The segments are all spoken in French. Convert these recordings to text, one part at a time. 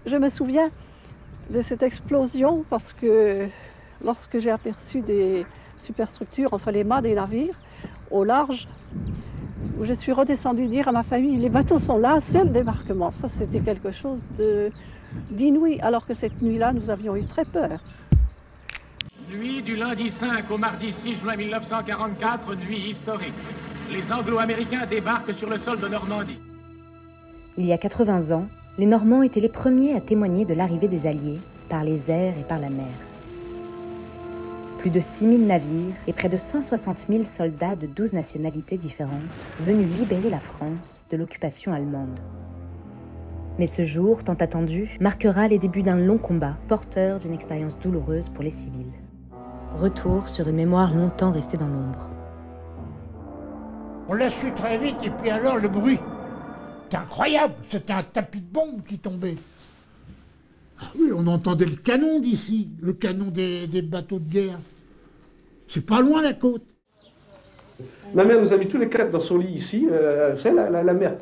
Je me souviens de cette explosion parce que lorsque j'ai aperçu des superstructures, enfin les mâts des navires, au large, où je suis redescendue dire à ma famille, les bateaux sont là, c'est le débarquement. Ça, c'était quelque chose d'inouï, alors que cette nuit-là, nous avions eu très peur. Nuit du lundi 5 au mardi 6 juin 1944, nuit historique. Les Anglo-Américains débarquent sur le sol de Normandie. Il y a 80 ans, les Normands étaient les premiers à témoigner de l'arrivée des Alliés, par les airs et par la mer. Plus de 6000 navires et près de 160 000 soldats de 12 nationalités différentes venus libérer la France de l'occupation allemande. Mais ce jour, tant attendu, marquera les débuts d'un long combat, porteur d'une expérience douloureuse pour les civils. Retour sur une mémoire longtemps restée dans l'ombre. On l'a su très vite, et puis alors le bruit. C'était incroyable, c'était un tapis de bombes qui tombait. Ah oui, on entendait le canon d'ici, le canon des bateaux de guerre. C'est pas loin la côte. Ma mère nous a mis tous les quatre dans son lit ici. Vous savez, la mère,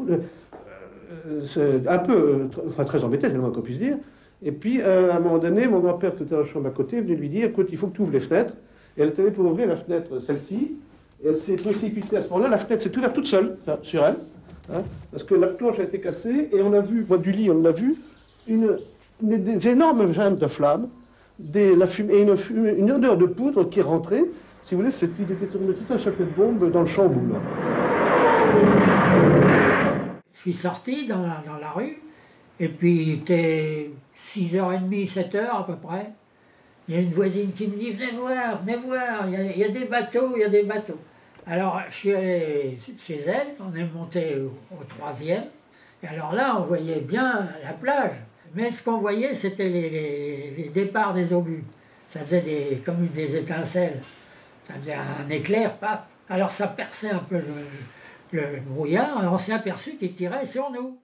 un peu, enfin très embêtée, c'est le moins qu'on puisse dire. Et puis, à un moment donné, mon grand-père, qui était dans la chambre à côté, est venu lui dire, écoute, il faut que tu ouvres les fenêtres. Et elle est allée pour ouvrir la fenêtre, celle-ci. Et elle s'est précipitée à ce moment-là. La fenêtre s'est ouverte toute seule, sur elle. Hein, parce que la planche a été cassée. Et on a vu, moi, du lit, on a vu, des énormes gemmes de flammes, une odeur de poudre qui rentrait. Si vous voulez, il était tourné tout un chapeau de bombe dans le champ au bout, là. Je suis sorti dans la rue, et puis il était 6h30, 7h à peu près. Il y a une voisine qui me dit, venez voir, il y a des bateaux, il y a des bateaux. Alors je suis allé chez elle, on est monté au 3e, et alors là on voyait bien la plage. Mais ce qu'on voyait, c'était les départs des obus. Ça faisait comme des étincelles. Ça faisait un éclair, paf. Alors ça perçait un peu le brouillard, et on s'est aperçu qu'il tirait sur nous.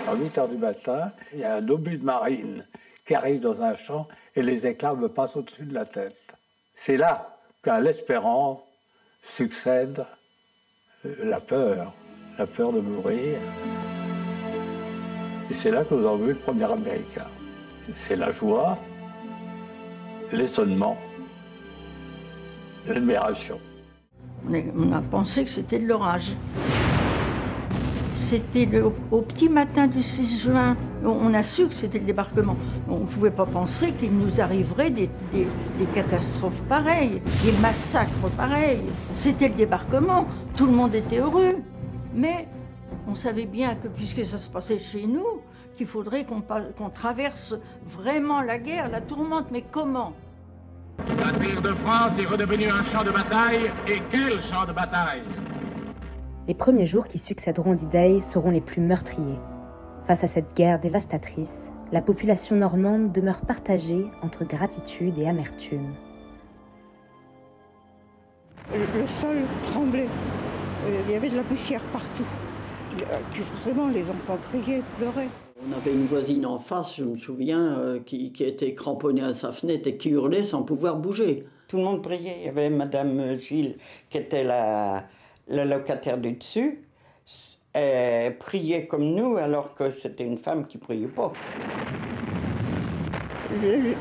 À 8h du matin, il y a un obus de marine qui arrive dans un champ et les éclats me passent au-dessus de la tête. C'est là qu'à l'espérance succède la peur de mourir. Et c'est là que nous avons vu le premier Américain. C'est la joie, l'étonnement, l'admiration. On a pensé que c'était de l'orage. C'était au petit matin du 6 juin, on a su que c'était le débarquement. On ne pouvait pas penser qu'il nous arriverait des catastrophes pareilles, des massacres pareils. C'était le débarquement, tout le monde était heureux. Mais on savait bien que puisque ça se passait chez nous, qu'il faudrait qu'on traverse vraiment la guerre, la tourmente. Mais comment ? L'Empire de France est redevenu un champ de bataille, et quel champ de bataille! Les premiers jours qui succéderont D-Day seront les plus meurtriers. Face à cette guerre dévastatrice, la population normande demeure partagée entre gratitude et amertume. Le sol tremblait, il y avait de la poussière partout. Puis forcément, les enfants criaient, pleuraient. On avait une voisine en face, je me souviens, qui était cramponnée à sa fenêtre et qui hurlait sans pouvoir bouger. Tout le monde priait. Il y avait Madame Gilles, qui était la locataire du dessus. Elle priait comme nous, alors que c'était une femme qui ne priait pas.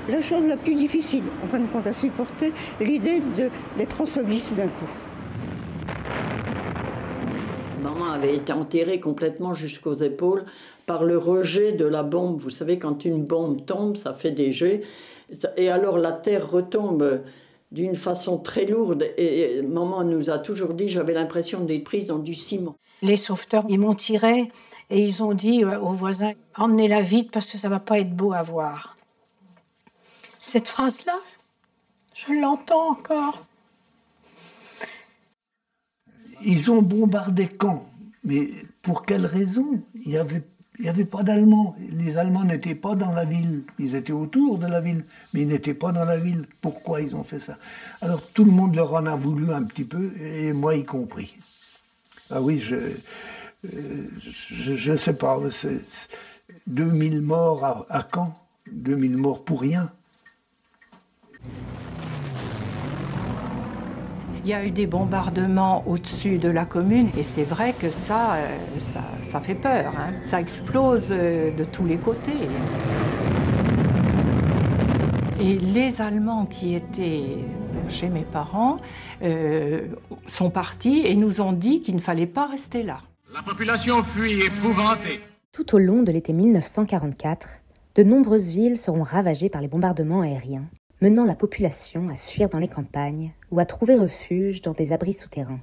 La chose la plus difficile, en fin de compte, à supporter, l'idée d'être ensevelie tout d'un coup. Maman avait été enterrée complètement jusqu'aux épaules par le rejet de la bombe. Vous savez, quand une bombe tombe, ça fait des jets. Et alors la terre retombe d'une façon très lourde. Et maman nous a toujours dit, j'avais l'impression d'être prise dans du ciment. Les sauveteurs, ils m'ont tiré et ils ont dit aux voisins, emmenez-la vite parce que ça ne va pas être beau à voir. Cette phrase-là, je l'entends encore. Ils ont bombardé Caen, mais pour quelle raison? Il y avait pas d'Allemands. Les Allemands n'étaient pas dans la ville. Ils étaient autour de la ville, mais ils n'étaient pas dans la ville. Pourquoi ils ont fait ça? Alors tout le monde leur en a voulu un petit peu, et moi y compris. Ah oui, je sais pas, 2000 morts à Caen, 2000 morts pour rien. Il y a eu des bombardements au-dessus de la commune et c'est vrai que ça fait peur, hein. Ça explose de tous les côtés. Et les Allemands qui étaient chez mes parents sont partis et nous ont dit qu'il ne fallait pas rester là. La population fuit épouvantée. Tout au long de l'été 1944, de nombreuses villes seront ravagées par les bombardements aériens, menant la population à fuir dans les campagnes ou à trouver refuge dans des abris souterrains.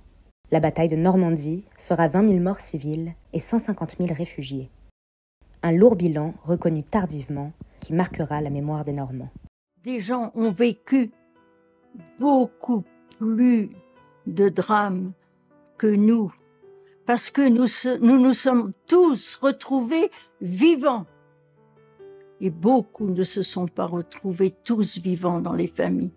La bataille de Normandie fera 20 000 morts civils et 150 000 réfugiés. Un lourd bilan reconnu tardivement qui marquera la mémoire des Normands. Des gens ont vécu beaucoup plus de drames que nous, parce que nous sommes tous retrouvés vivants. Et beaucoup ne se sont pas retrouvés tous vivants dans les familles.